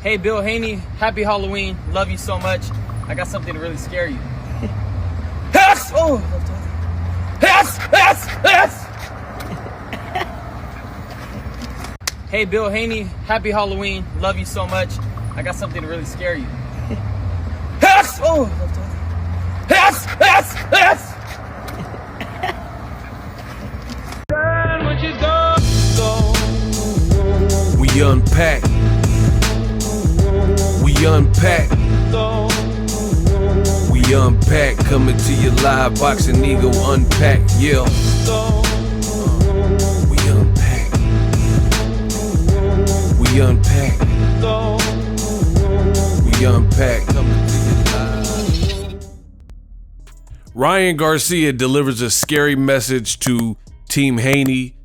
Hey, Bill Haney, happy Halloween. Love you so much. I got something to really scare you. Yes! Oh! Yes! Yes! Yes! Hey, Bill Haney, happy Halloween. Love you so much. I got something to really scare you. Yes! Oh! Yes! Yes! Yes! We unpack. We unpack. We unpack. Coming to you live, BOXINGEGO unpack. Yeah. We unpack. We unpack. We unpack. Coming to you live. Ryan Garcia delivers a scary message to Team Haney.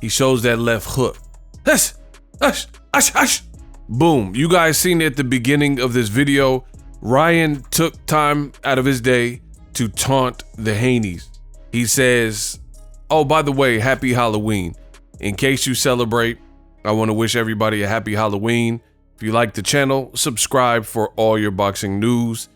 He shows that left hook. Hush, hush, hush, hush. Boom. You guys seen it at the beginning of this video. Ryan took time out of his day to taunt the Haneys. He says, oh, by the way, happy Halloween. In case you celebrate, I want to wish everybody a happy Halloween. If you like the channel, subscribe for all your boxing news.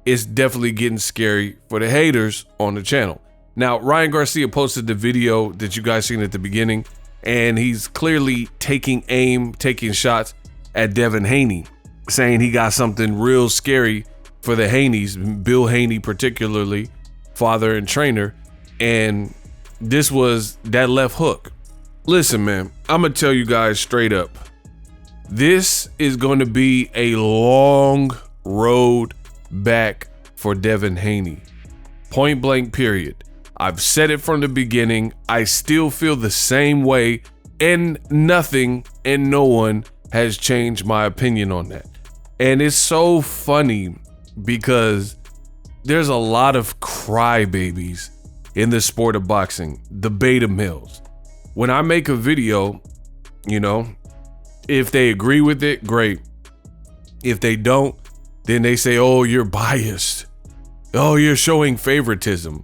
It's definitely getting scary for the haters on the channel. Now, Ryan Garcia posted the video that you guys seen at the beginning, and he's clearly taking aim, taking shots at Devin Haney, saying he got something real scary for the Haneys, Bill Haney particularly, father and trainer, and this was that left hook. Listen, man, I'm gonna tell you guys straight up, this is going to be a long road back for Devin Haney. Point blank period. I've said it from the beginning. I still feel the same way, and nothing and no one has changed my opinion on that. And it's so funny because there's a lot of crybabies in the sport of boxing, the beta males. When I make a video, you know, if they agree with it, great. If they don't, then they say, oh, you're biased. Oh, you're showing favoritism.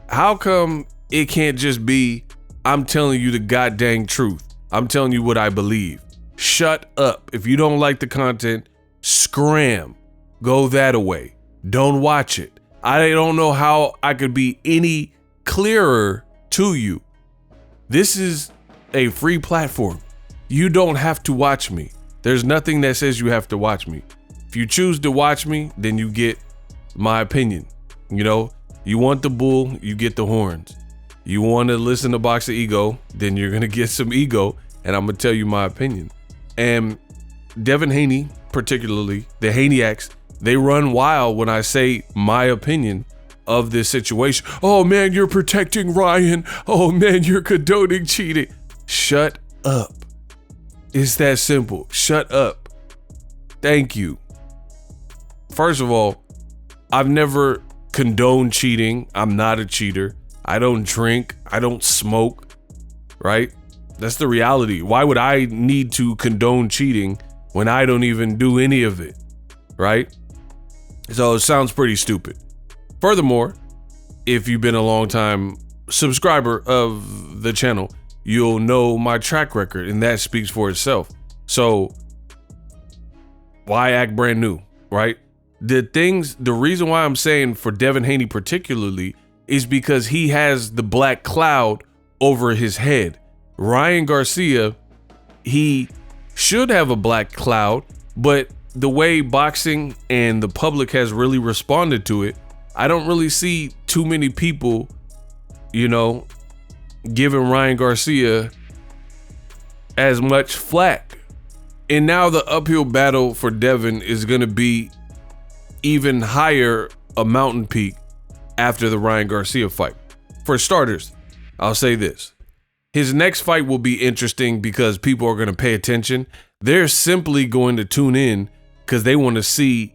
How come it can't just be, I'm telling you the goddamn truth. I'm telling you what I believe. Shut up. If you don't like the content, scram. Go that away. Don't watch it. I don't know how I could be any clearer to you. This is a free platform. You don't have to watch me. There's nothing that says you have to watch me. If you choose to watch me, then you get my opinion. You know, you want the bull, you get the horns. You want to listen to BOXINGEGO, then you're going to get some ego, and I'm going to tell you my opinion. And Devin Haney, particularly, the Haneyacks, they run wild when I say my opinion of this situation. Oh man, you're protecting Ryan. Oh man, you're condoning cheating. Shut up. It's that simple. Shut up. Thank you. First of all, I've never condoned cheating. I'm not a cheater. I don't drink. I don't smoke. Right? That's the reality. Why would I need to condone cheating when I don't even do any of it? Right? So it sounds pretty stupid. Furthermore, if you've been a long time subscriber of the channel, you'll know my track record, and that speaks for itself. So why act brand new, right? The reason why I'm saying for Devin Haney particularly is because he has the black cloud over his head. Ryan Garcia, he should have a black cloud, but the way boxing and the public has really responded to it, I don't really see too many people, you know, giving Ryan Garcia as much flack. And now the uphill battle for Devin is going to be even higher, a mountain peak after the Ryan Garcia fight. For starters, I'll say this. His next fight will be interesting because people are going to pay attention. They're simply going to tune in because they want to see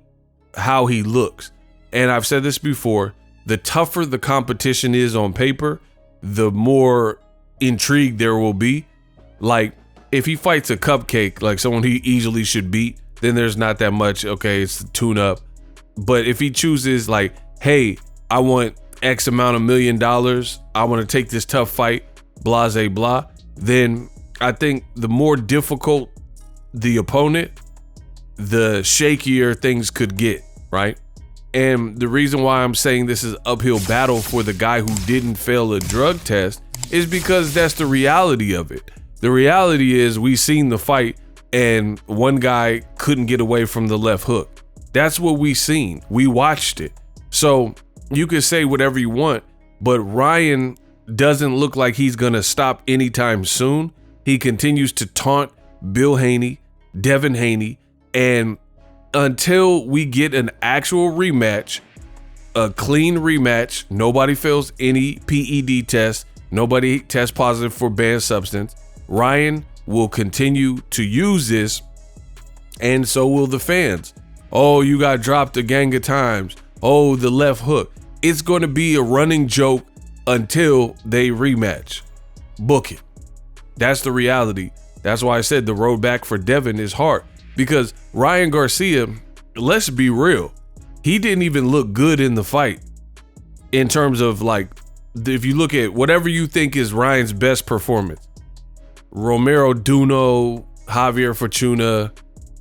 how he looks. And I've said this before, the tougher the competition is on paper, the more intrigued there will be. Like, if he fights a cupcake, like someone he easily should beat, then there's not that much, okay, it's a tune up. But if he chooses like, hey, I want X amount of $1 million, I want to take this tough fight, blase blah, then I think the more difficult the opponent, the shakier things could get, right? And the reason why I'm saying this is uphill battle for the guy who didn't fail a drug test is because that's the reality of it. The reality is we seen the fight and one guy couldn't get away from the left hook. That's what we seen. We watched it. So you could say whatever you want, but Ryan doesn't look like he's gonna stop anytime soon. He continues to taunt Bill Haney, Devin Haney, and until we get an actual rematch, a clean rematch, nobody fails any PED test, nobody tests positive for banned substance, Ryan will continue to use this, and so will the fans. Oh, you got dropped a gang of times. Oh, the left hook. It's going to be a running joke until they rematch. Book it. That's the reality. That's why I said the road back for Devin is hard, because Ryan Garcia, let's be real, he didn't even look good in the fight in terms of, like, if you look at whatever you think is Ryan's best performance, Romero Duno, Javier Fortuna,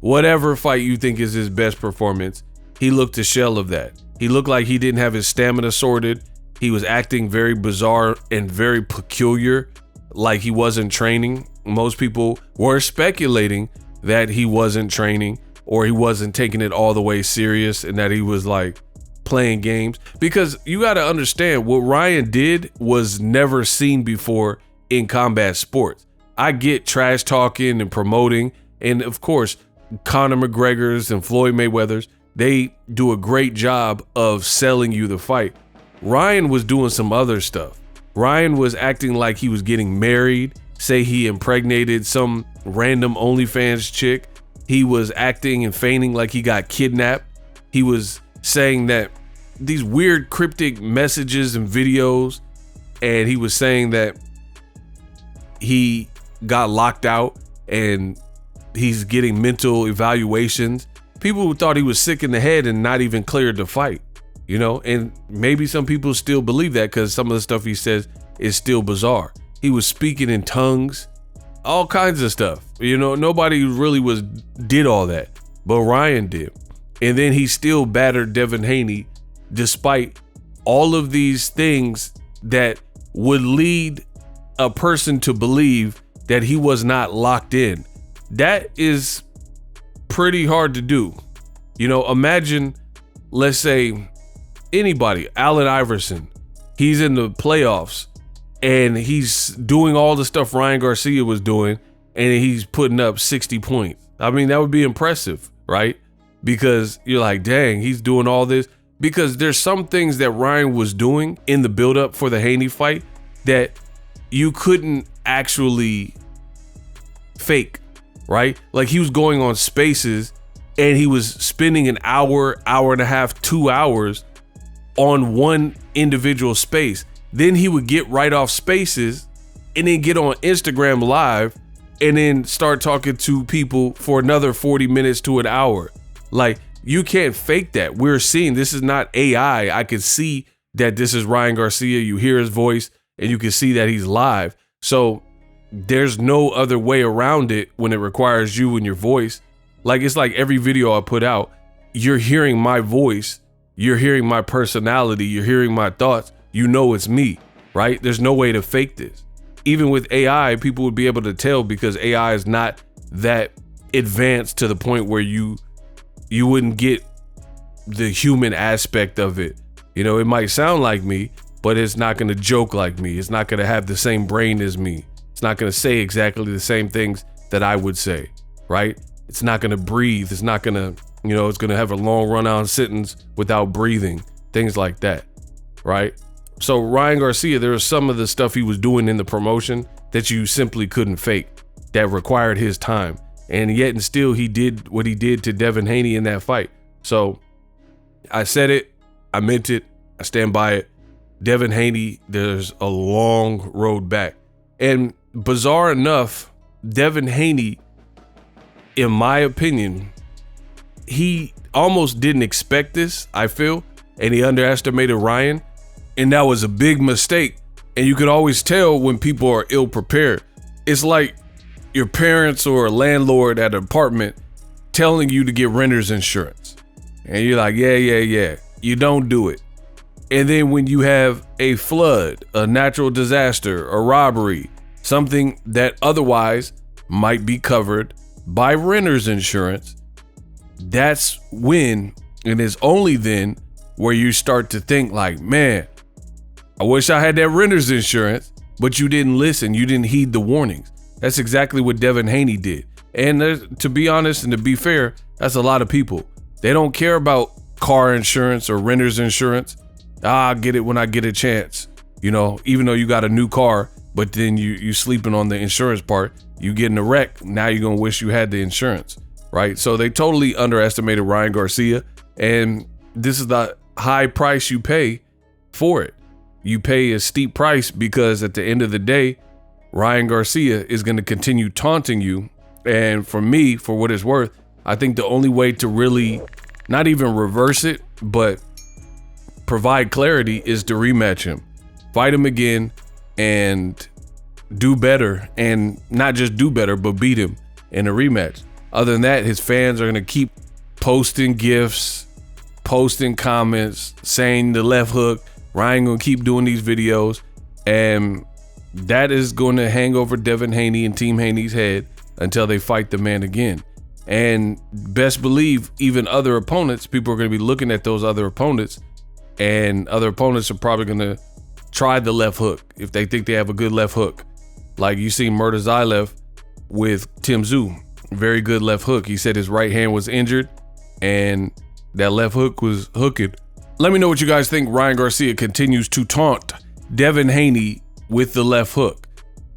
whatever fight you think is his best performance, he looked a shell of that. He looked like he didn't have his stamina sorted. He was acting very bizarre and very peculiar, like he wasn't training. Most people were speculating that he wasn't training or he wasn't taking it all the way serious and that he was like playing games, because you got to understand what Ryan did was never seen before in combat sports. I get trash talking and promoting, and of course Conor McGregor's and Floyd Mayweather's, they do a great job of selling you the fight. Ryan was doing some other stuff. Ryan was acting like he was getting married, say he impregnated some random OnlyFans chick. He was acting and feigning like he got kidnapped. He was saying that these weird cryptic messages and videos, and he was saying that he got locked out and he's getting mental evaluations. People thought he was sick in the head and not even cleared to fight, you know, and maybe some people still believe that because some of the stuff he says is still bizarre. He was speaking in tongues, all kinds of stuff. You know, nobody really did all that, but Ryan did. And then he still battered Devin Haney despite all of these things that would lead a person to believe that he was not locked in. That is pretty hard to do. You know, imagine, let's say anybody, Allen Iverson, he's in the playoffs and he's doing all the stuff Ryan Garcia was doing and he's putting up 60 points. I mean, that would be impressive, right? Because you're like, dang, he's doing all this. Because there's some things that Ryan was doing in the buildup for the Haney fight that you couldn't actually fake, right? Like he was going on Spaces and he was spending an hour, hour and a half, 2 hours on one individual space. Then he would get right off Spaces and then get on Instagram Live and then start talking to people for another 40 minutes to an hour. Like, you can't fake that. We're seeing, this is not AI. I can see that this is Ryan Garcia. You hear his voice and you can see that he's live. So there's no other way around it when it requires you and your voice. Like, it's like every video I put out, you're hearing my voice, you're hearing my personality, you're hearing my thoughts. You know it's me, right? There's no way to fake this. Even with AI, people would be able to tell because AI is not that advanced to the point where you wouldn't get the human aspect of it. You know, it might sound like me, but it's not going to joke like me. It's not going to have the same brain as me. It's not going to say exactly the same things that I would say, right? It's not going to breathe. It's not going to, you know, it's going to have a long run-on sentence without breathing, things like that, right? So Ryan Garcia, there was some of the stuff he was doing in the promotion that you simply couldn't fake, that required his time. And yet and still he did what he did to Devin Haney in that fight. So I said it, I meant it, I stand by it. Devin Haney, there's a long road back. And bizarre enough, Devin Haney, in my opinion, he almost didn't expect this, I feel, and he underestimated Ryan. And that was a big mistake. And you could always tell when people are ill prepared. It's like your parents or a landlord at an apartment telling you to get renter's insurance. And you're like, yeah. You don't do it. And then when you have a flood, a natural disaster, a robbery, something that otherwise might be covered by renter's insurance, that's when, and it's only then, where you start to think like, man, I wish I had that renter's insurance, but you didn't listen. You didn't heed the warnings. That's exactly what Devin Haney did. And to be honest and to be fair, that's a lot of people. They don't care about car insurance or renter's insurance. I'll get it when I get a chance. You know, even though you got a new car, but then you sleeping on the insurance part, you get in a wreck. Now you're going to wish you had the insurance, right? So they totally underestimated Ryan Garcia. And this is the high price you pay for it. You pay a steep price because at the end of the day, Ryan Garcia is going to continue taunting you. And for me, for what it's worth, I think the only way to really not even reverse it, but provide clarity is to rematch him, fight him again and do better, and not just do better, but beat him in a rematch. Other than that, his fans are going to keep posting gifs, posting comments, saying the left hook. Ryan going to keep doing these videos, and that is going to hang over Devin Haney and Team Haney's head until they fight the man again. And best believe even other opponents, people are going to be looking at those other opponents, and other opponents are probably going to try the left hook if they think they have a good left hook. Like you see Murtazaev with Tim Tszyu, very good left hook. He said his right hand was injured and that left hook was hooking. Let me know what you guys think. Ryan Garcia continues to taunt Devin Haney with the left hook.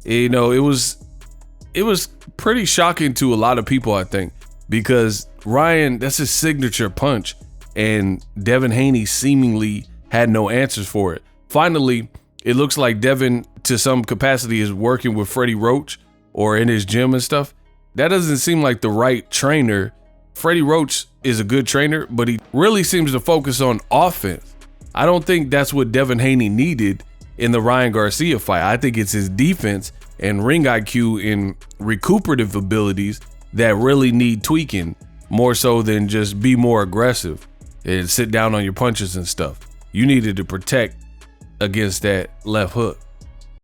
You know, it was pretty shocking to a lot of people, I think, because Ryan, that's his signature punch, and Devin Haney seemingly had no answers for it. Finally, it looks like Devin, to some capacity, is working with Freddie Roach or in his gym and stuff. That doesn't seem like the right trainer. Freddie Roach is a good trainer, but he really seems to focus on offense. I don't think that's what Devin Haney needed in the Ryan Garcia fight. I think it's his defense and ring IQ and recuperative abilities that really need tweaking, more so than just be more aggressive and sit down on your punches and stuff. You needed to protect against that left hook.